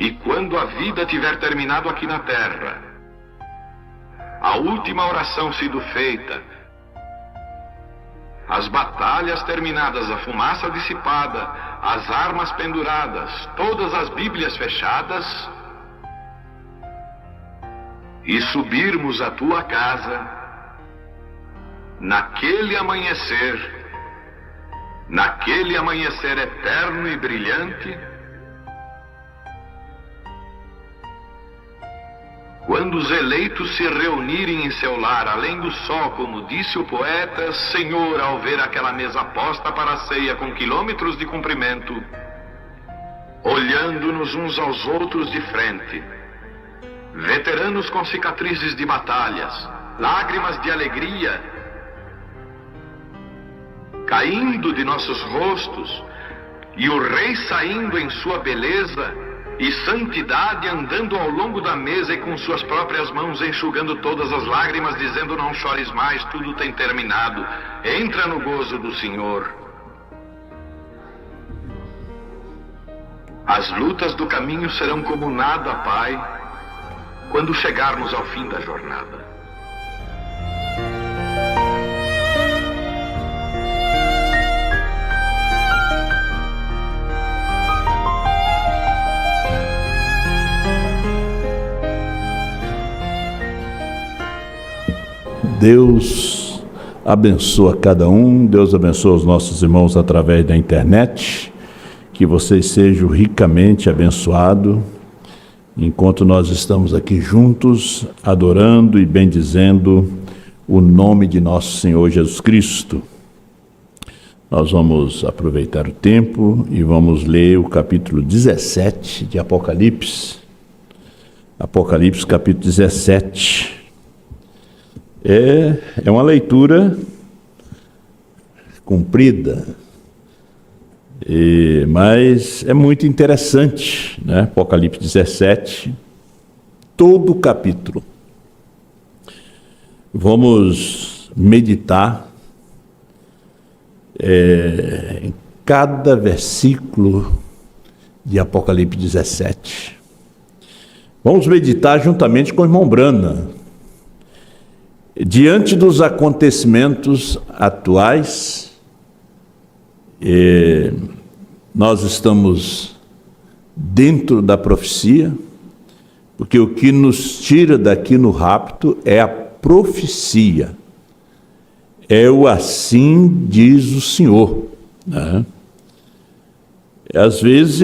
E quando a vida tiver terminado aqui na terra, a última oração sido feita, as batalhas terminadas, a fumaça dissipada, as armas penduradas, todas as Bíblias fechadas, e subirmos à tua casa, naquele amanhecer eterno e brilhante, quando os eleitos se reunirem em seu lar, além do sol, como disse o poeta, Senhor, ao ver aquela mesa posta para a ceia com quilômetros de comprimento, olhando-nos uns aos outros de frente, veteranos com cicatrizes de batalhas, lágrimas de alegria caindo de nossos rostos, e o Rei saindo em sua beleza e santidade, andando ao longo da mesa e com suas próprias mãos enxugando todas as lágrimas, dizendo: não chores mais, tudo tem terminado, entra no gozo do Senhor. As lutas do caminho serão como nada, Pai, quando chegarmos ao fim da jornada. Deus abençoa cada um, Deus abençoa os nossos irmãos através da internet, que vocês sejam ricamente abençoados, enquanto nós estamos aqui juntos, adorando e bendizendo o nome de nosso Senhor Jesus Cristo. Nós vamos aproveitar o tempo e vamos ler o capítulo 17 de Apocalipse. Apocalipse capítulo 17. É uma leitura comprida, mas é muito interessante, né? Apocalipse 17, todo o capítulo. Vamos meditar em cada versículo de Apocalipse 17. Vamos meditar juntamente com o irmão Brana. Diante dos acontecimentos atuais, nós estamos dentro da profecia, porque o que nos tira daqui no rapto é a profecia, é o assim diz o Senhor, né? Às vezes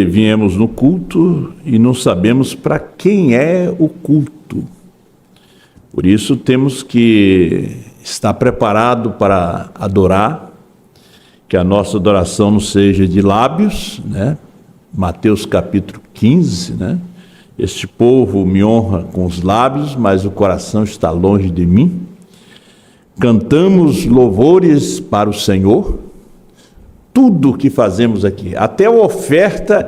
viemos no culto e não sabemos para quem é o culto. Por isso temos que estar preparado para adorar, que a nossa adoração não seja de lábios, né? Mateus capítulo 15, né? Este povo me honra com os lábios, mas o coração está longe de mim. Cantamos louvores para o Senhor. Tudo o que fazemos aqui, até a oferta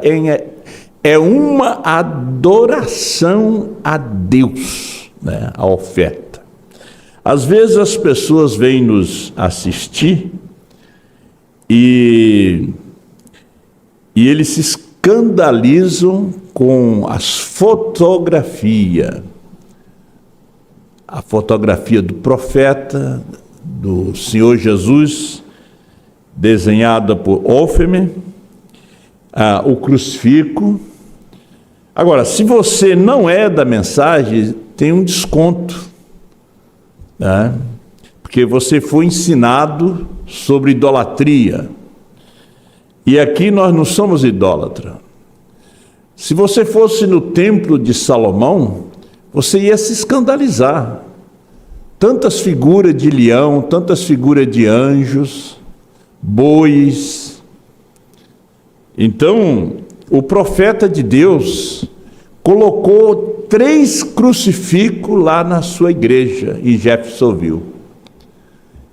é uma adoração a Deus. Né, a oferta. Às vezes as pessoas vêm nos assistir e eles se escandalizam com as fotografias. A fotografia do profeta, do Senhor Jesus, desenhada por Olfemer, o crucifixo. Agora, se você não é da mensagem, tem um desconto, né? Porque você foi ensinado sobre idolatria. E aqui nós não somos idólatras. Se você fosse no templo de Salomão, você ia se escandalizar. Tantas figuras de leão, tantas figuras de anjos, bois. Então, o profeta de Deus colocou 3 crucifixos lá na sua igreja, em Jeffersonville.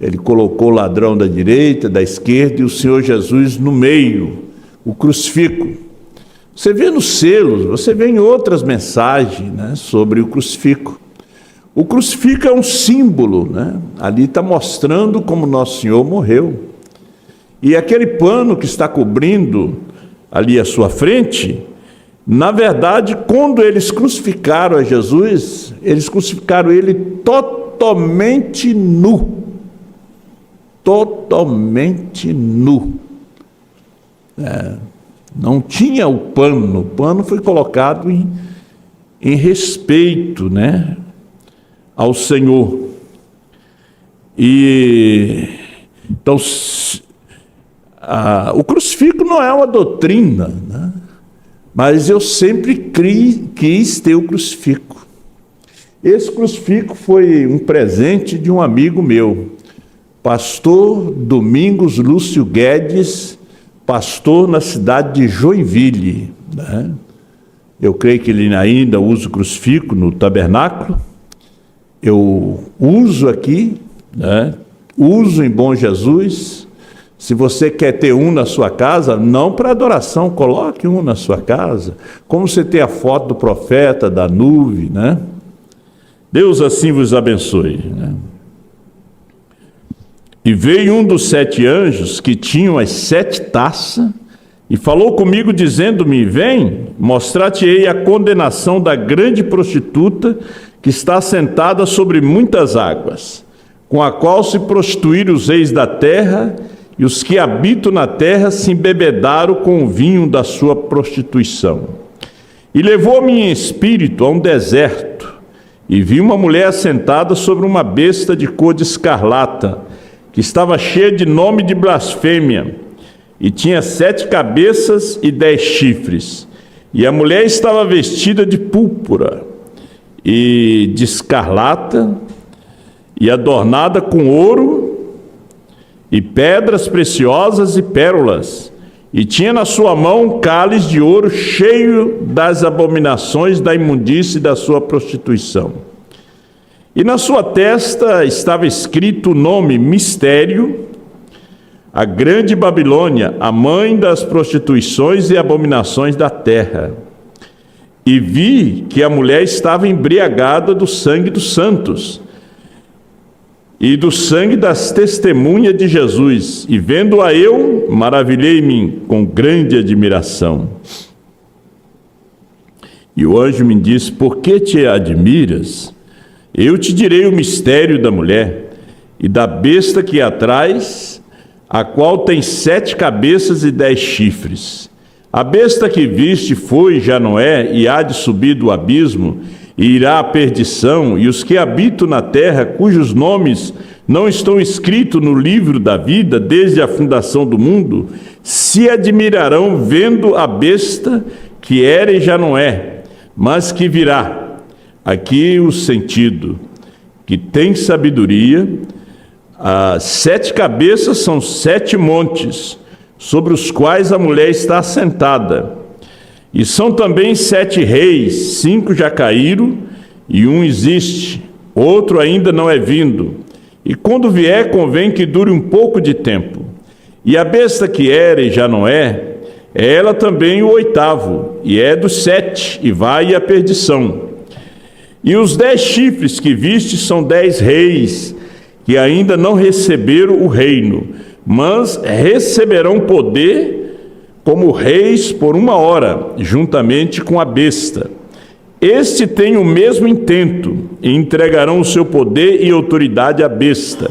Ele colocou o ladrão da direita, da esquerda e o Senhor Jesus no meio, o crucifixo. Você vê nos selos, você vê em outras mensagens, né, sobre o crucifixo. O crucifixo é um símbolo, né? Ali está mostrando como Nosso Senhor morreu. E aquele pano que está cobrindo ali à sua frente Na verdade, quando eles crucificaram a Jesus, eles crucificaram ele totalmente nu. Totalmente nu. Não tinha o pano foi colocado em respeito, né, ao Senhor. E então o crucifixo não é uma doutrina, né? Mas eu sempre quis ter o crucifixo. Esse crucifixo foi um presente de um amigo meu, pastor Domingos Lúcio Guedes, pastor na cidade de Joinville, né? Eu creio que ele ainda usa o crucifixo no tabernáculo. Eu uso aqui, né? Uso em Bom Jesus. Se você quer ter um na sua casa, não para adoração, coloque um na sua casa. Como você tem a foto do profeta, da nuvem, né? Deus assim vos abençoe, né? E veio um dos 7 anjos que tinham as 7 taças e falou comigo dizendo-me: vem, mostrar-te-ei a condenação da grande prostituta que está sentada sobre muitas águas, com a qual se prostituíram os reis da terra, e os que habitam na terra se embebedaram com o vinho da sua prostituição. E levou-me em espírito a um deserto, e vi uma mulher assentada sobre uma besta de cor de escarlata, que estava cheia de nome de blasfêmia, e tinha 7 cabeças e 10 chifres. E a mulher estava vestida de púrpura e de escarlata, e adornada com ouro, e pedras preciosas e pérolas, e tinha na sua mão um cálice de ouro cheio das abominações da imundície e da sua prostituição. E na sua testa estava escrito o nome Mistério, a grande Babilônia, a mãe das prostituições e abominações da terra. E vi que a mulher estava embriagada do sangue dos santos e do sangue das testemunhas de Jesus, e vendo-a eu, maravilhei-me com grande admiração. E o anjo me disse: por que te admiras? Eu te direi o mistério da mulher e da besta que a traz, a qual tem 7 cabeças e 10 chifres. A besta que viste foi, já não é, e há de subir do abismo, e irá à perdição, e os que habitam na terra, cujos nomes não estão escritos no livro da vida desde a fundação do mundo, se admirarão vendo a besta que era e já não é, mas que virá. Aqui o sentido, que tem sabedoria. As 7 cabeças são 7 montes, sobre os quais a mulher está assentada. E são também 7 reis, 5 já caíram, e um existe, outro ainda não é vindo. E quando vier, convém que dure um pouco de tempo. E a besta que era e já não é ela também o 8º, e é dos 7, e vai à perdição. E os 10 chifres que viste são 10 reis, que ainda não receberam o reino, mas receberão poder como reis por 1 hora, juntamente com a besta. Este tem o mesmo intento, e entregarão o seu poder e autoridade à besta.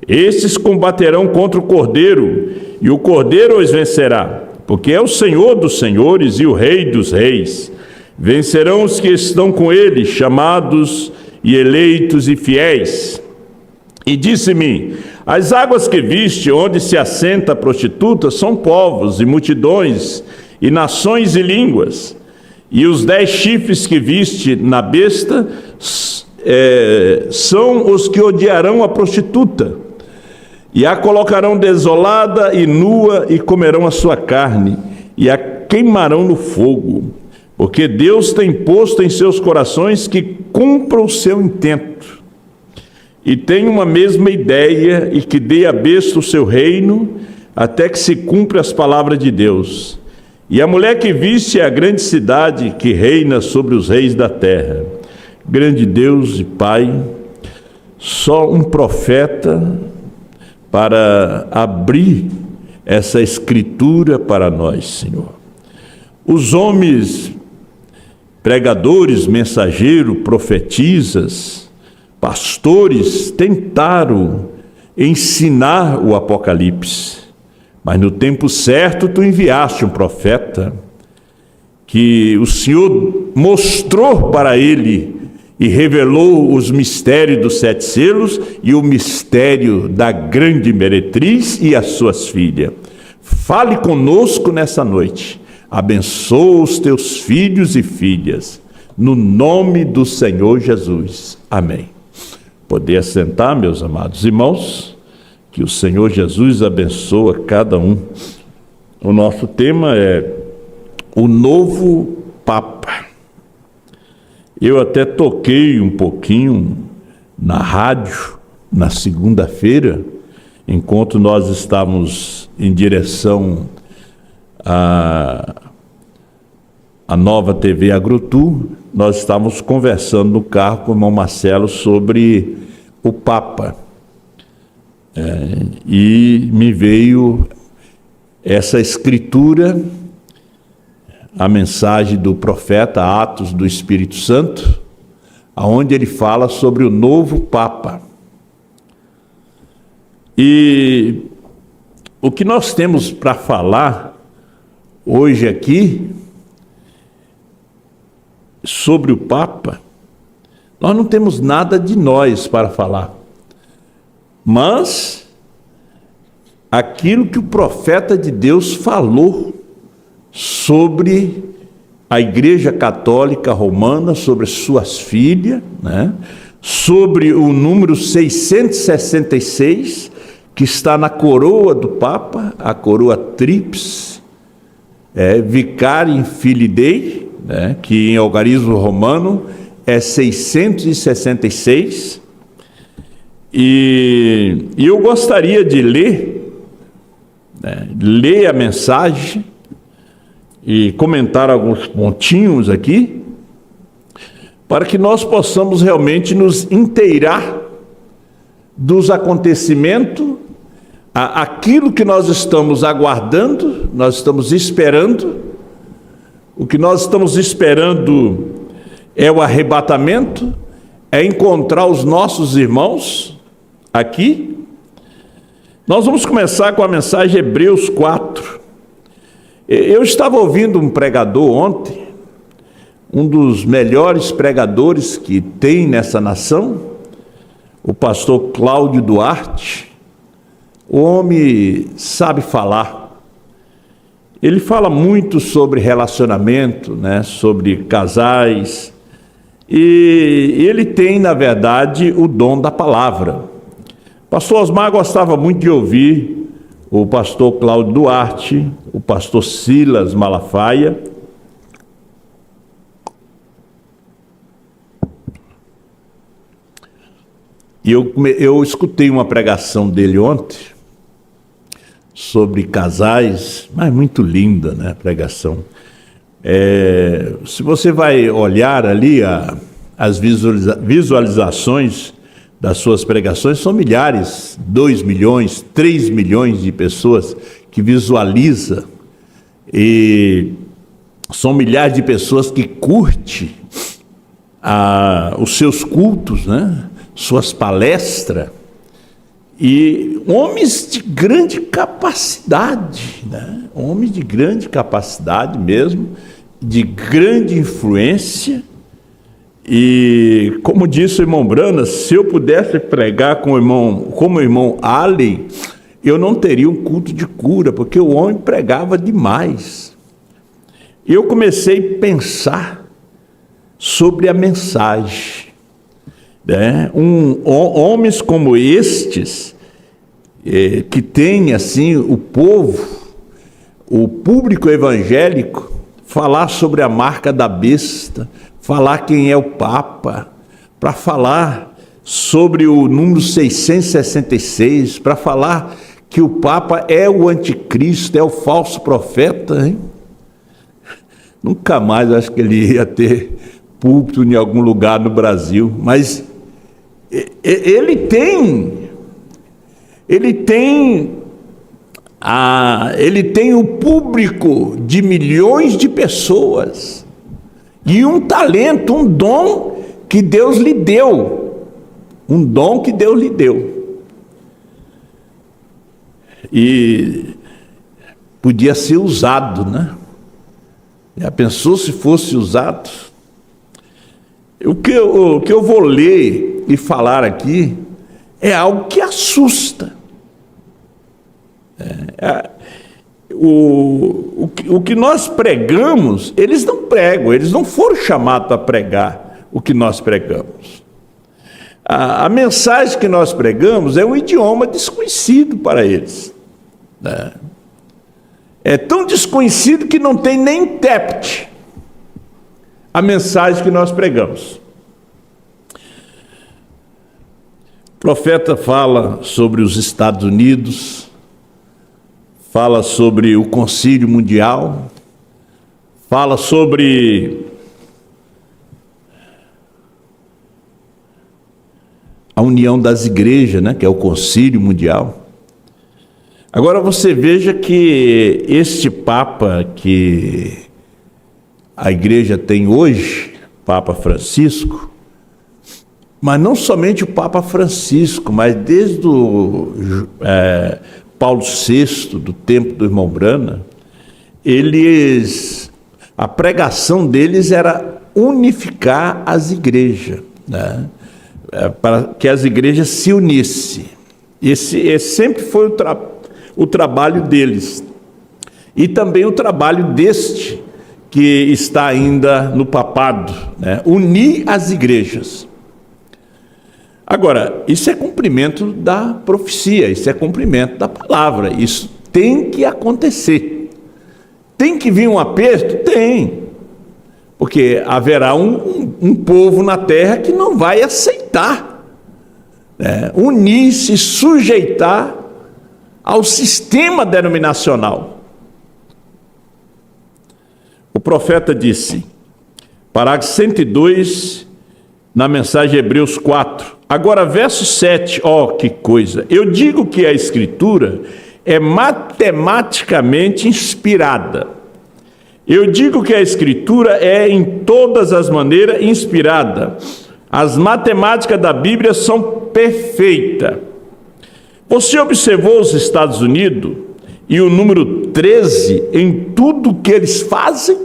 Estes combaterão contra o Cordeiro, e o Cordeiro os vencerá, porque é o Senhor dos senhores e o Rei dos reis. Vencerão os que estão com ele, chamados e eleitos e fiéis. E disse-me: as águas que viste, onde se assenta a prostituta, são povos e multidões, e nações e línguas. E os 10 chifres que viste na besta são os que odiarão a prostituta, e a colocarão desolada e nua, e comerão a sua carne, e a queimarão no fogo. Porque Deus tem posto em seus corações que cumpra o seu intento. E tem uma mesma ideia, e que dê à besta o seu reino, até que se cumpra as palavras de Deus. E a mulher que viste é a grande cidade que reina sobre os reis da terra. Grande Deus e Pai, só um profeta para abrir essa escritura para nós, Senhor. Os homens pregadores, mensageiros, profetisas, pastores tentaram ensinar o Apocalipse, mas no tempo certo tu enviaste um profeta que o Senhor mostrou para ele e revelou os mistérios dos 7 selos e o mistério da grande meretriz e as suas filhas. Fale conosco nessa noite. Abençoa os teus filhos e filhas, no nome do Senhor Jesus. Amém. Poder assentar, meus amados irmãos, que o Senhor Jesus abençoe cada um. O nosso tema é o novo Papa. Eu até toquei um pouquinho na rádio, na segunda-feira, enquanto nós estávamos em direção à nova TV Agrotur, nós estávamos conversando no carro com o irmão Marcelo sobre o Papa. E me veio essa escritura, a mensagem do profeta Atos do Espírito Santo, aonde ele fala sobre o novo Papa. E o que nós temos para falar hoje aqui sobre o Papa, nós não temos nada de nós para falar, mas aquilo que o profeta de Deus falou sobre a Igreja Católica Romana, sobre suas filhas, né? Sobre o número 666, que está na coroa do Papa, a coroa tríplice, Vicarium Filii Dei, né? Que em algarismo romano é 666, e eu gostaria de ler a mensagem e comentar alguns pontinhos aqui, para que nós possamos realmente nos inteirar dos acontecimentos, aquilo que nós estamos aguardando, nós estamos esperando. O que nós estamos esperando é o arrebatamento, é encontrar os nossos irmãos aqui. Nós vamos começar com a mensagem Hebreus 4. Eu estava ouvindo um pregador ontem, um dos melhores pregadores que tem nessa nação, o pastor Cláudio Duarte. O homem sabe falar. Ele fala muito sobre relacionamento, né, sobre casais, e ele tem, na verdade, o dom da palavra. O pastor Osmar gostava muito de ouvir o pastor Cláudio Duarte, o pastor Silas Malafaia. E eu escutei uma pregação dele ontem, sobre casais, mas muito linda, né, a pregação. Se você vai olhar ali as visualizações das suas pregações, são milhares, 2 milhões, 3 milhões de pessoas que visualizam, e são milhares de pessoas que curtem os seus cultos, né? Suas palestras, e homens de grande capacidade, né? Homens de grande capacidade mesmo, de grande influência. E como disse o irmão Brana, se eu pudesse pregar como o irmão Allen, eu não teria um culto de cura, porque o homem pregava demais. E eu comecei a pensar sobre a mensagem, né? Homens como estes, que tem assim o povo, o público evangélico, falar sobre a marca da besta, falar quem é o Papa, para falar sobre o número 666, para falar que o Papa é o anticristo, é o falso profeta, hein? Nunca mais acho que ele ia ter púlpito em algum lugar no Brasil, mas ele tem o público de milhões de pessoas. E um talento, um dom que Deus lhe deu. Um dom que Deus lhe deu. E podia ser usado, né? Já pensou se fosse usado? O que eu vou ler e falar aqui é algo que assusta. O que nós pregamos, eles não pregam, eles não foram chamados para pregar o que nós pregamos. A mensagem que nós pregamos é um idioma desconhecido para eles. Né? É tão desconhecido que não tem nem intérprete a mensagem que nós pregamos. O profeta fala sobre os Estados Unidos, fala sobre o Concílio Mundial, fala sobre a união das igrejas, né, que é o Concílio Mundial. Agora você veja que este Papa que a igreja tem hoje, Papa Francisco, mas não somente o Papa Francisco, mas desde Paulo VI, do tempo do irmão Brana, a pregação deles era unificar as igrejas, né? Para que as igrejas se unissem. Esse sempre foi o trabalho deles. E também o trabalho deste, que está ainda no papado, né? Unir as igrejas. Agora, isso é cumprimento da profecia, isso é cumprimento da palavra, isso tem que acontecer. Tem que vir um aperto? Tem. Porque haverá um povo na terra que não vai aceitar, né? Unir-se, sujeitar ao sistema denominacional. O profeta disse, parágrafo 102, na mensagem Hebreus 4, agora verso 7, que coisa, eu digo que a Escritura é matematicamente inspirada. Eu digo que a Escritura é em todas as maneiras inspirada. As matemáticas da Bíblia são perfeitas. Você observou os Estados Unidos e o número 13 em tudo que eles fazem?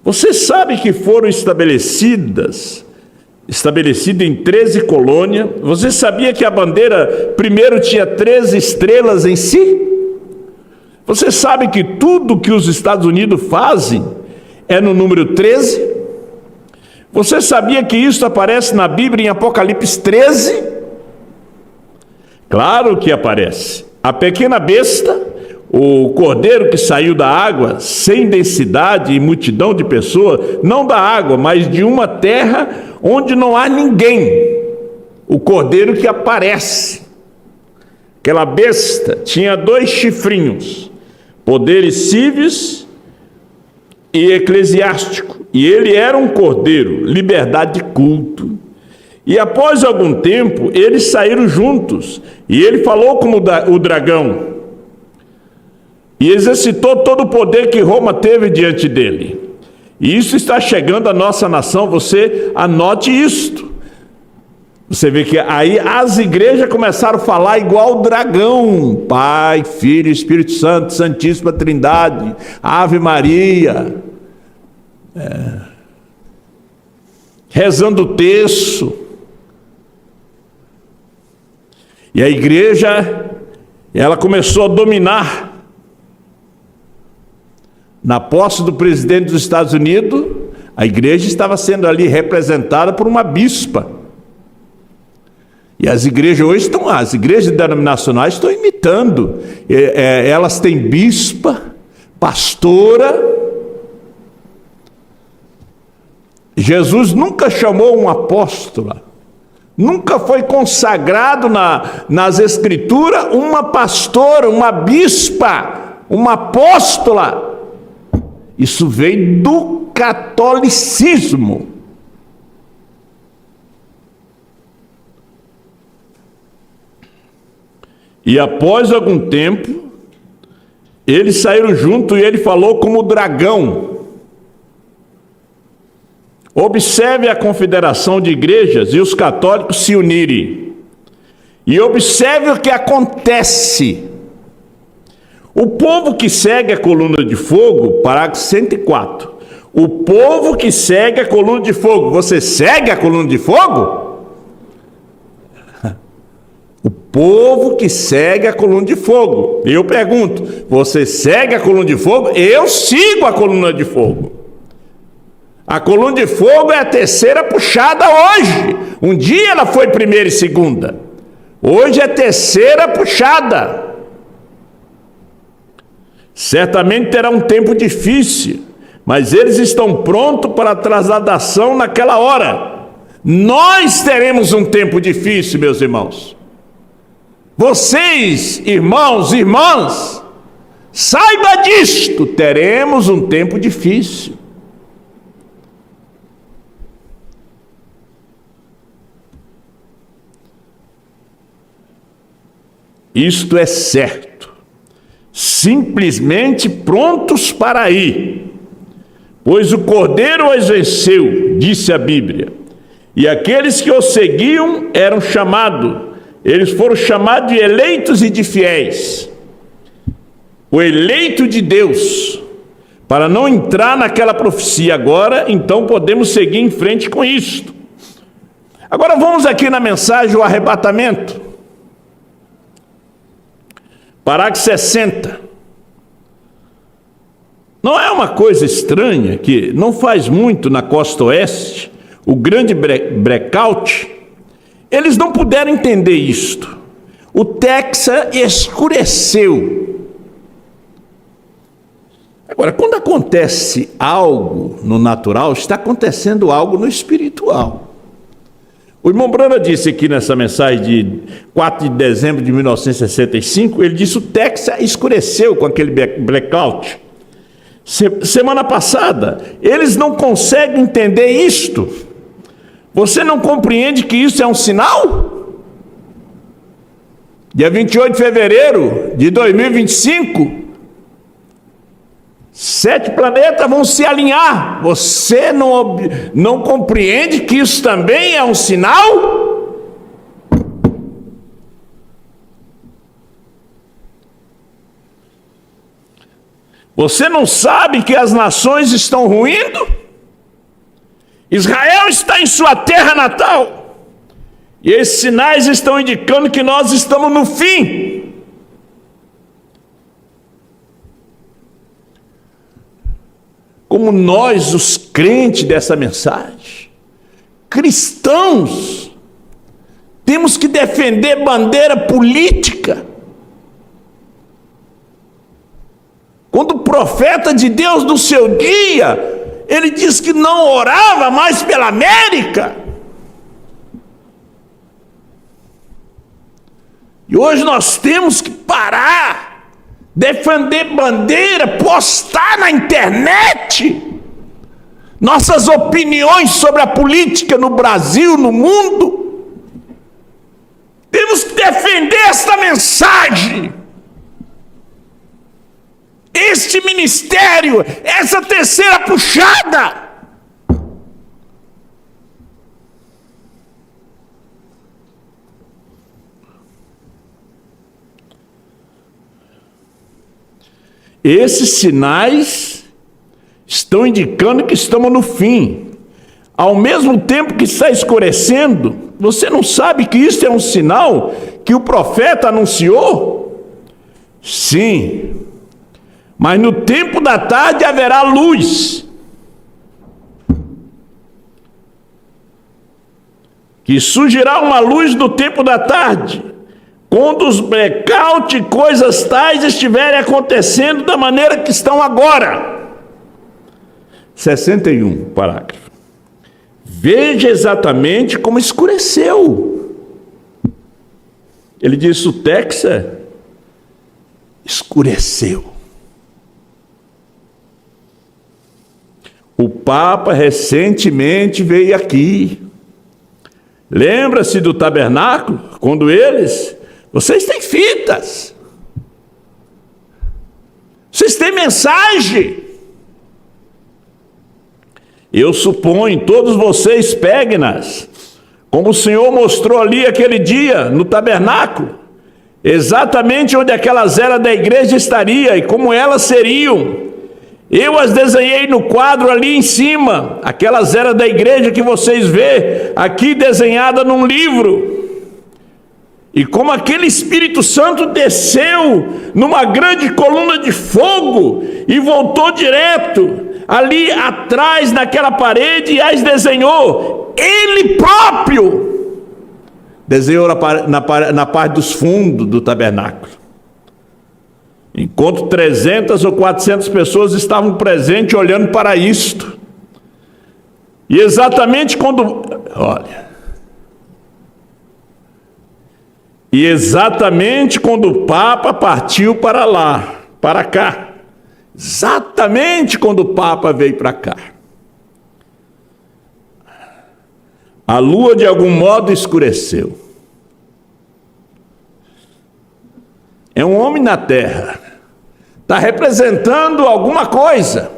Você sabe que foram estabelecidas em 13 colônias. Você sabia que a bandeira primeiro tinha 13 estrelas em si? Você sabe que tudo que os Estados Unidos fazem é no número 13? Você sabia que isso aparece na Bíblia em Apocalipse 13? Claro que aparece. A pequena besta, o cordeiro que saiu da água, sem densidade e multidão de pessoas, não da água, mas de uma terra onde não há ninguém. O cordeiro que aparece. Aquela besta tinha 2 chifrinhos, poderes cíveis e eclesiástico. E ele era um cordeiro, liberdade de culto. E após algum tempo, eles saíram juntos. E ele falou como o dragão. E exercitou todo o poder que Roma teve diante dele. E isso está chegando à nossa nação, você anote isto. Você vê que aí as igrejas começaram a falar igual o dragão. Pai, Filho, Espírito Santo, Santíssima Trindade, Ave Maria. Rezando o terço. E a igreja, ela começou a dominar. Na posse do presidente dos Estados Unidos, a igreja estava sendo ali representada por uma bispa. E as igrejas hoje estão lá, as igrejas denominacionais estão imitando. Elas têm bispa, pastora. Jesus nunca chamou uma apóstola. Nunca foi consagrado nas Escrituras uma pastora, uma bispa, uma apóstola. Isso veio do catolicismo. E após algum tempo, Eles saíram junto e ele falou como dragão. Observe a confederação de igrejas e os católicos se unirem. E observe o que acontece. O povo que segue a coluna de fogo, parágrafo 104. O povo que segue a coluna de fogo. Você segue a coluna de fogo? O povo que segue a coluna de fogo. Eu pergunto, você segue a coluna de fogo? Eu sigo a coluna de fogo. A coluna de fogo é a terceira puxada hoje. Um dia ela foi primeira e segunda. Hoje é terceira puxada. Certamente terá um tempo difícil, mas eles estão prontos para a trasladação naquela hora. Nós teremos um tempo difícil, meus irmãos. Vocês, irmãos e irmãs, saiba disto, teremos um tempo difícil. Isto é certo. Simplesmente prontos para ir. Pois o Cordeiro os venceu, disse a Bíblia. E aqueles que o seguiam eram chamados. Eles foram chamados de eleitos e de fiéis. O eleito de Deus. Para não entrar naquela profecia agora, então podemos seguir em frente com isto. Agora vamos aqui na mensagem, o arrebatamento. Parágrafo 60. Não é uma coisa estranha que não faz muito na costa oeste, o grande blackout, eles não puderam entender isto. O Texas escureceu. Agora, quando acontece algo no natural, está acontecendo algo no espiritual. O irmão Brana disse aqui nessa mensagem de 4 de dezembro de 1965, ele disse: o Texas escureceu com aquele blackout. Semana passada, eles não conseguem entender isto. Você não compreende que isso é um sinal? Dia 28 de fevereiro de 2025, 7 planetas vão se alinhar. Você não compreende que isso também é um sinal? Você não sabe que as nações estão ruindo? Israel está em sua terra natal. E esses sinais estão indicando que nós estamos no fim. Como nós, os crentes dessa mensagem, cristãos, temos que defender bandeira política. Quando o profeta de Deus do seu dia, ele diz que não orava mais pela América. E hoje nós temos que parar, defender bandeira, postar na internet nossas opiniões sobre a política no Brasil, no mundo. Temos que defender esta mensagem, este ministério, essa terceira puxada. Esses sinais estão indicando que estamos no fim. Ao mesmo tempo que está escurecendo, você não sabe que isso é um sinal que o profeta anunciou? Sim. Mas no tempo da tarde haverá luz. Que surgirá uma luz no tempo da tarde, quando os blackout e coisas tais estiverem acontecendo da maneira que estão agora. 61, parágrafo. Veja exatamente como escureceu. Ele disse: o Texas escureceu. O Papa recentemente veio aqui. Lembra-se do tabernáculo? Quando vocês têm fitas. Vocês têm mensagem. Eu suponho, todos vocês peguem-nas, como o Senhor mostrou ali aquele dia, no tabernáculo, exatamente onde aquelas eras da igreja estaria e como elas seriam. Eu as desenhei no quadro ali em cima, aquelas eras da igreja que vocês vê aqui desenhada num livro. E como aquele Espírito Santo desceu numa grande coluna de fogo e voltou direto ali atrás naquela parede e as desenhou. Ele próprio desenhou na parte dos fundos do tabernáculo. Enquanto 300 ou 400 pessoas estavam presentes olhando para isto. E exatamente quando... E exatamente quando o Papa partiu para lá, para cá. Exatamente quando o Papa veio para cá. A lua de algum modo escureceu. É um homem na terra. Está representando alguma coisa.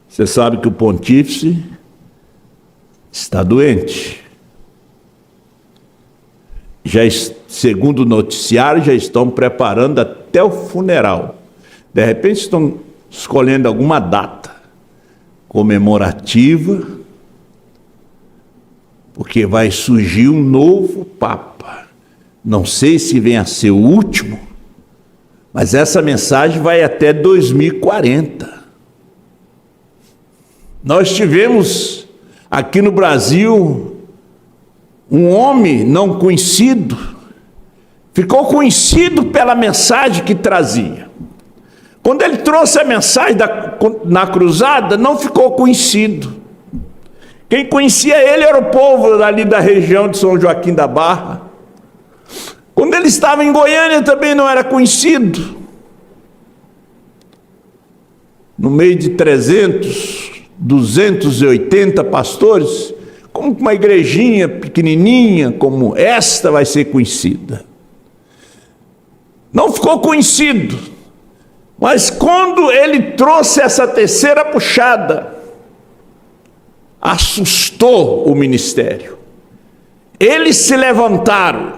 Você sabe que o pontífice está doente. Já, segundo o noticiário, já estão preparando até o funeral. De repente estão escolhendo alguma data comemorativa, porque vai surgir um novo Papa. Não sei se vem a ser o último, mas essa mensagem vai até 2040. Nós tivemos aqui no Brasil um homem não conhecido, ficou conhecido pela mensagem que trazia. Quando ele trouxe a mensagem na cruzada, não ficou conhecido. Quem conhecia ele era o povo ali da região de São Joaquim da Barra. Quando ele estava em Goiânia também não era conhecido. No meio de 300, 280 pastores, como uma igrejinha pequenininha como esta vai ser conhecida. Não ficou conhecido, mas quando ele trouxe essa terceira puxada, assustou o ministério. Eles se levantaram.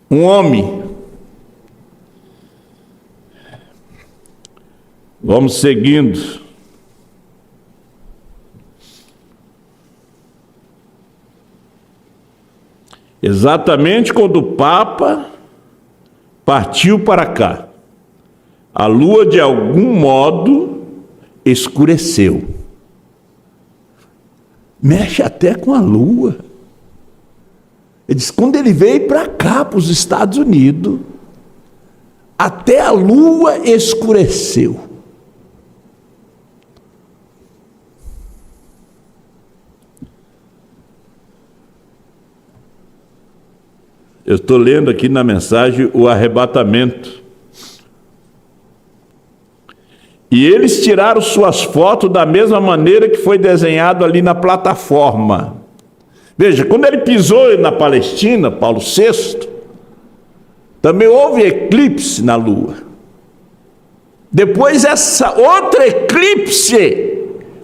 Um homem. Vamos seguindo. Exatamente quando o Papa partiu para cá, a lua de algum modo escureceu. Mexe até com a lua. Ele diz, quando ele veio para cá, para os Estados Unidos, até a lua escureceu. Eu estou lendo aqui na mensagem o arrebatamento. E eles tiraram suas fotos da mesma maneira que foi desenhado ali na plataforma. Veja, quando ele pisou na Palestina, Paulo VI, também houve eclipse na lua. Depois essa outra eclipse,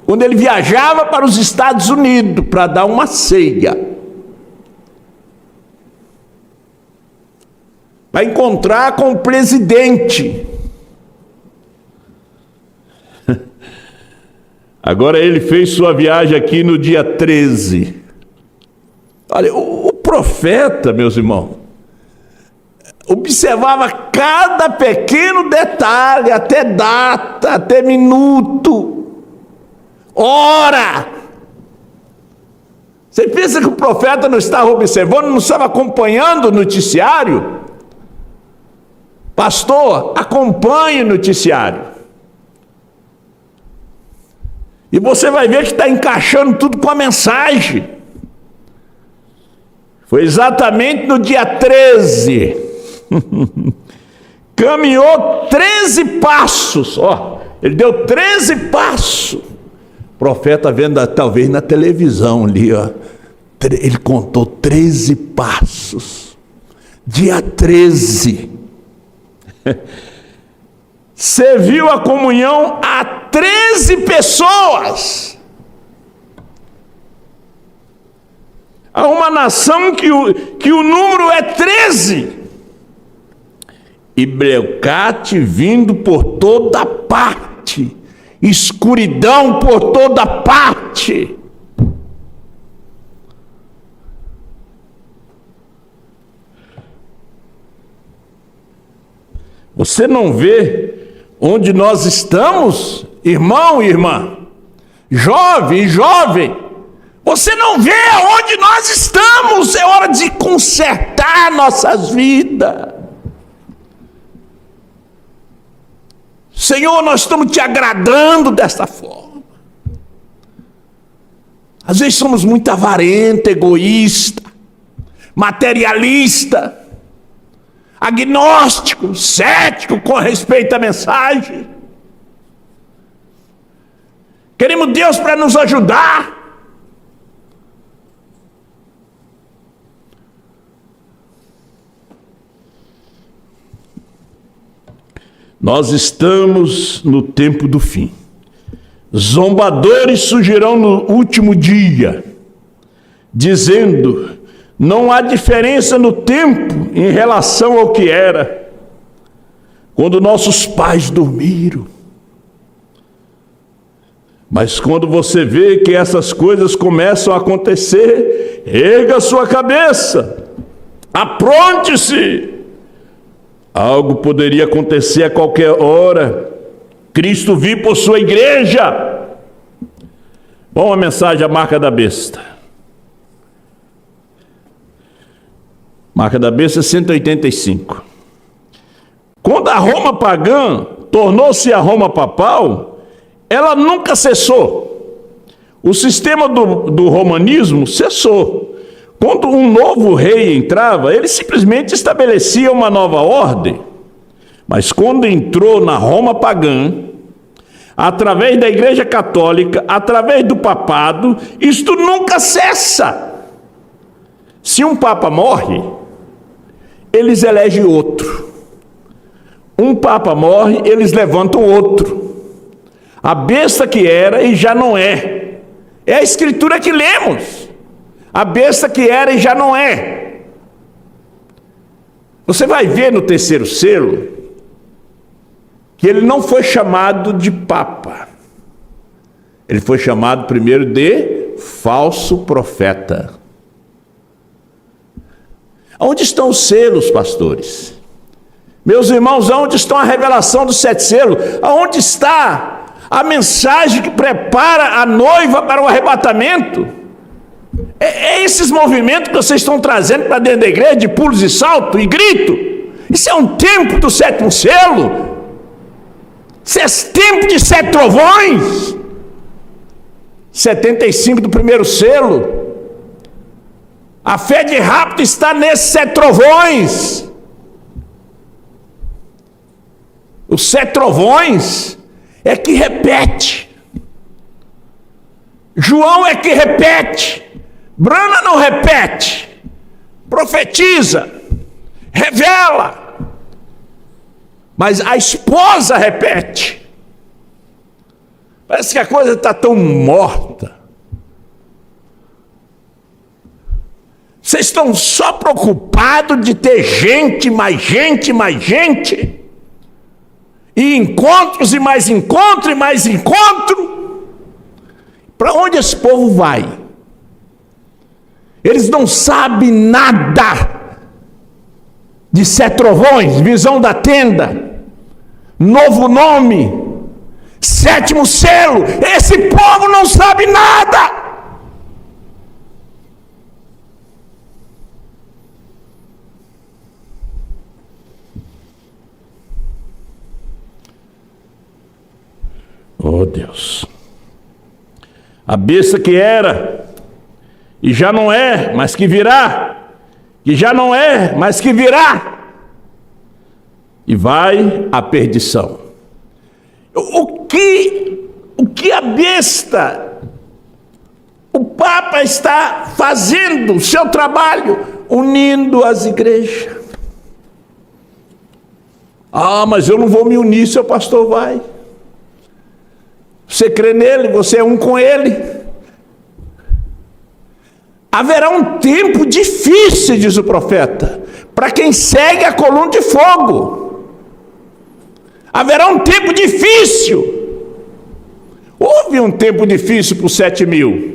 quando ele viajava para os Estados Unidos para dar uma ceia. Para encontrar com o presidente. Agora ele fez sua viagem aqui no dia 13. Olha, o profeta, meus irmãos, observava cada pequeno detalhe, até data, até minuto, hora. Você pensa que o profeta não estava observando, não estava acompanhando o noticiário? Pastor, acompanhe o noticiário. E você vai ver que está encaixando tudo com a mensagem. Foi exatamente no dia 13. Caminhou 13 passos. Ó, ele deu 13 passos. O profeta vendo talvez na televisão ali, ó. Ele contou 13 passos. Dia 13. Serviu a comunhão a 13 pessoas. Há uma nação que o número é 13. E breucate vindo por toda parte, escuridão por toda parte. Você não vê onde nós estamos, irmão e irmã, jovem e jovem? Você não vê onde nós estamos? É hora de consertar nossas vidas. Senhor, nós estamos te agradando desta forma. Às vezes somos muito avarento, egoísta, materialista, agnóstico, cético com respeito à mensagem. Queremos Deus para nos ajudar. Nós estamos no tempo do fim. Zombadores surgirão no último dia, dizendo: não há diferença no tempo em relação ao que era, quando nossos pais dormiram. Mas quando você vê que essas coisas começam a acontecer, erga sua cabeça, apronte-se. Algo poderia acontecer a qualquer hora. Cristo vir por sua igreja. Bom, a mensagem, a marca da besta. Marca da besta 185. Quando a Roma pagã tornou-se a Roma papal, ela nunca cessou. O sistema do romanismo cessou. Quando um novo rei entrava, ele simplesmente estabelecia uma nova ordem. Mas quando entrou na Roma pagã, através da Igreja Católica, através do papado, isto nunca cessa. Se um papa morre, eles elegem outro. Um papa morre, eles levantam outro. A besta que era e já não é. É a escritura que lemos. A besta que era e já não é. Você vai ver no terceiro selo que ele não foi chamado de papa. Ele foi chamado primeiro de falso profeta. Onde estão os selos, pastores? Meus irmãos, onde estão a revelação dos 7 selos? Aonde está a mensagem que prepara a noiva para o arrebatamento? É esses movimentos que vocês estão trazendo para dentro da igreja, de pulos e saltos e grito. Isso é um tempo do 7º selo. Isso é tempo de 7 trovões. 75 do 1º selo. A fé de rapto está nesses 7 trovões. Os 7 trovões é que repete. João é que repete. Brana não repete, profetiza, revela, mas a esposa repete. Parece que a coisa está tão morta. Vocês estão só preocupados de ter gente, mais gente, mais gente, e encontros e mais encontro e mais encontro. Para onde esse povo vai? Eles não sabem nada de 7 trovões, visão da tenda, novo nome, 7º selo. Esse povo não sabe nada. Oh Deus. A besta que era e já não é, mas que virá, que já não é, mas que virá, e vai à perdição. O que a besta, o Papa está fazendo o seu trabalho, unindo as igrejas. Ah, mas eu não vou me unir, seu pastor vai. Você crê nele, você é um com ele. Haverá um tempo difícil, diz o profeta, para quem segue a coluna de fogo. Haverá um tempo difícil. Houve um tempo difícil para os 7.000.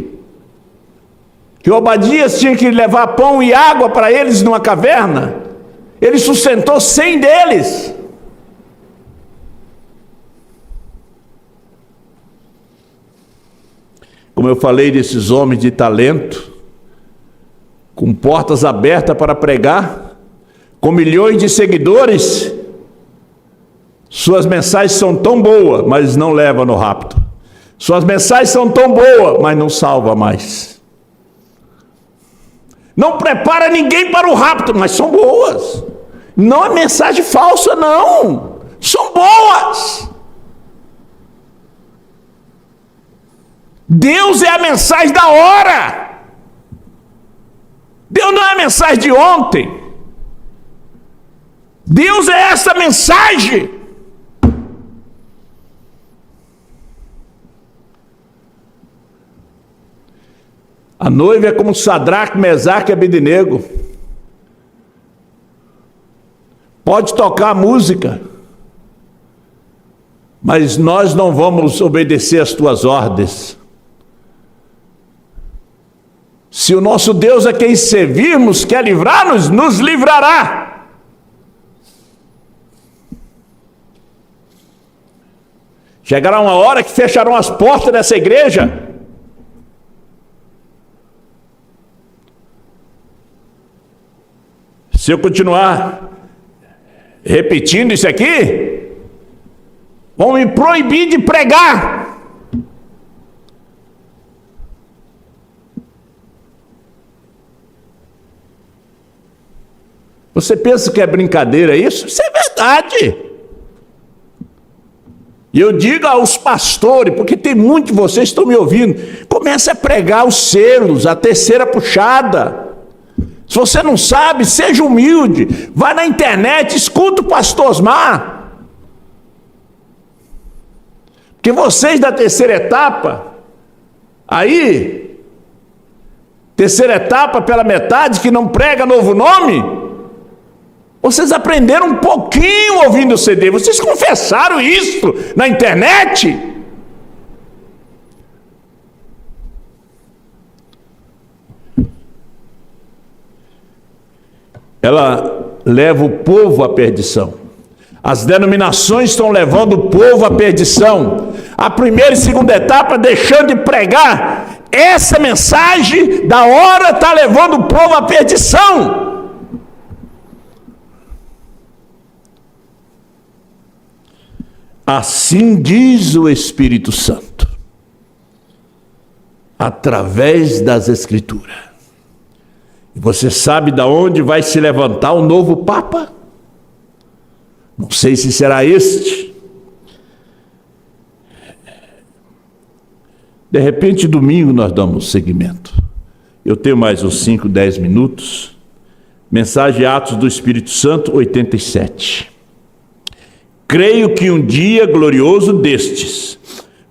Que Obadias tinha que levar pão e água para eles numa caverna. Ele sustentou 100 deles. Como eu falei desses homens de talento, com portas abertas para pregar, com milhões de seguidores, suas mensagens são tão boas, mas não levam no rapto. Suas mensagens são tão boas, mas não salva mais. Não prepara ninguém para o rapto, mas são boas. Não é mensagem falsa, não. São boas. Deus é a mensagem da hora. Deus não é a mensagem de ontem. Deus é essa mensagem. A noiva é como Sadraque, Mesaque e Abednego. Pode tocar música, mas nós não vamos obedecer às tuas ordens. Se o nosso Deus a quem servirmos quer livrar-nos, nos livrará. Chegará uma hora que fecharão as portas dessa igreja. Se eu continuar repetindo isso aqui, vão me proibir de pregar. Você pensa que é brincadeira isso? Isso é verdade. E eu digo aos pastores, porque tem muitos de vocês que estão me ouvindo, comece a pregar os selos, a terceira puxada. Se você não sabe, seja humilde, vai na internet, escuta o pastor Osmar. Porque vocês da terceira etapa, aí, terceira etapa pela metade, que não prega novo nome, vocês aprenderam um pouquinho ouvindo o CD, vocês confessaram isso na internet. Ela leva o povo à perdição. As denominações estão levando o povo à perdição. A primeira e segunda etapa, deixando de pregar, essa mensagem da hora está levando o povo à perdição. Assim diz o Espírito Santo, através das Escrituras. E você sabe de onde vai se levantar o novo Papa? Não sei se será este. De repente, domingo nós damos seguimento. Eu tenho mais uns 5, 10 minutos. Mensagem Atos do Espírito Santo, 87. Creio que um dia glorioso destes,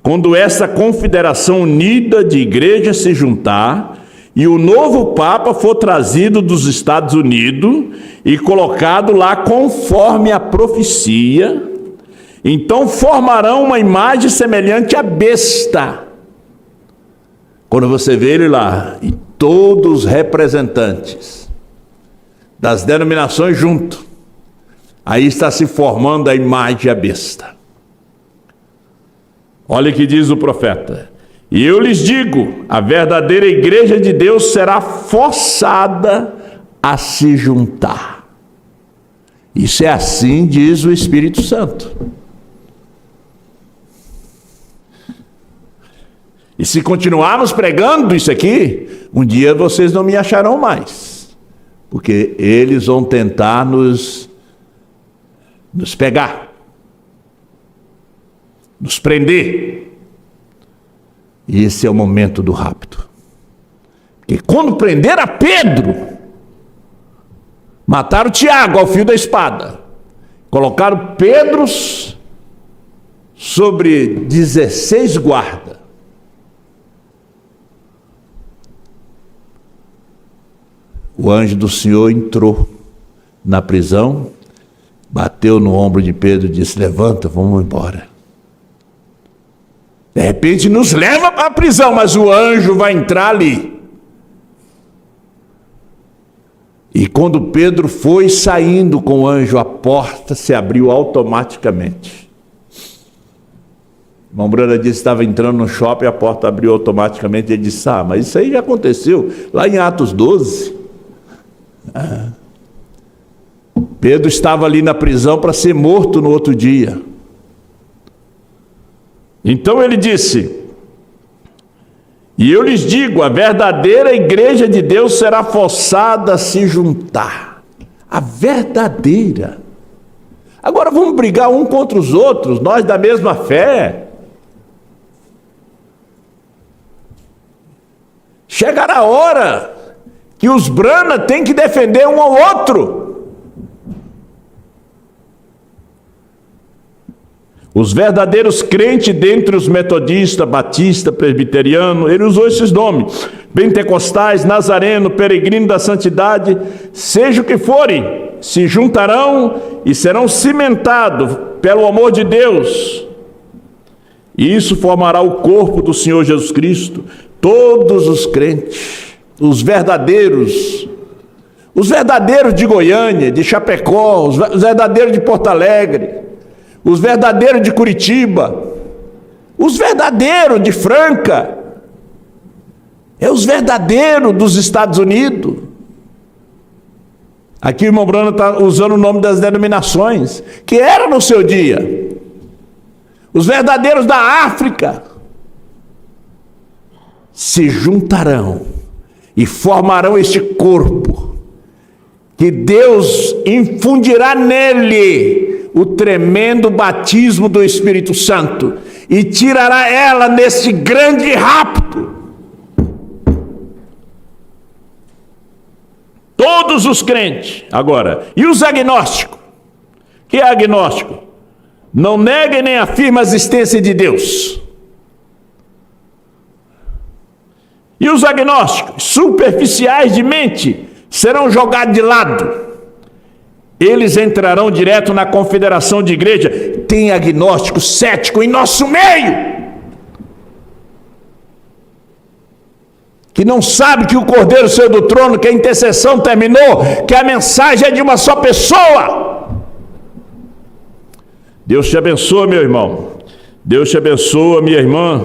quando essa confederação unida de igrejas se juntar, e o novo Papa for trazido dos Estados Unidos e colocado lá conforme a profecia, então formarão uma imagem semelhante à besta. Quando você vê ele lá, e todos os representantes das denominações junto, aí está se formando a imagem à besta. Olha o que diz o profeta. E eu lhes digo, a verdadeira igreja de Deus será forçada a se juntar. Isso é assim, diz o Espírito Santo. E se continuarmos pregando isso aqui, um dia vocês não me acharão mais. Porque eles vão tentar nos pegar, nos prender. E esse é o momento do rapto. Que quando prenderam a Pedro, mataram Tiago ao fio da espada, colocaram Pedro sobre 16 guardas. O anjo do Senhor entrou na prisão, bateu no ombro de Pedro e disse: levanta, vamos embora. De repente nos leva para a prisão, mas o anjo vai entrar ali. E quando Pedro foi saindo com o anjo, a porta se abriu automaticamente. O irmão Brana disse que estava entrando no shopping, a porta abriu automaticamente. Ele disse: mas isso aí já aconteceu lá em Atos 12. Pedro estava ali na prisão para ser morto no outro dia. Então ele disse: e eu lhes digo, a verdadeira igreja de Deus será forçada a se juntar. A verdadeira. Agora vamos brigar um contra os outros, nós da mesma fé. Chegará a hora que os Brana têm que defender um ao outro. Os verdadeiros crentes dentre os metodistas, batista, presbiteriano, ele usou esses nomes, pentecostais, nazareno, peregrino da santidade, seja o que forem, se juntarão e serão cimentados pelo amor de Deus. E isso formará o corpo do Senhor Jesus Cristo. Todos os crentes, os verdadeiros de Goiânia, de Chapecó, os verdadeiros de Porto Alegre, os verdadeiros de Curitiba, os verdadeiros de Franca, os verdadeiros dos Estados Unidos. Aqui o irmão Bruno está usando o nome das denominações, que era no seu dia. Os verdadeiros da África se juntarão e formarão este corpo, que Deus infundirá nele o tremendo batismo do Espírito Santo e tirará ela nesse grande rapto. Todos os crentes. Agora, e os agnósticos? Que é agnóstico? Não nega nem afirma a existência de Deus. E os agnósticos, superficiais de mente, serão jogados de lado. Eles entrarão direto na confederação de igreja. Tem agnóstico cético em nosso meio, que não sabe que o Cordeiro saiu do trono, que a intercessão terminou, que a mensagem é de uma só pessoa. Deus te abençoe, meu irmão. Deus te abençoe, minha irmã.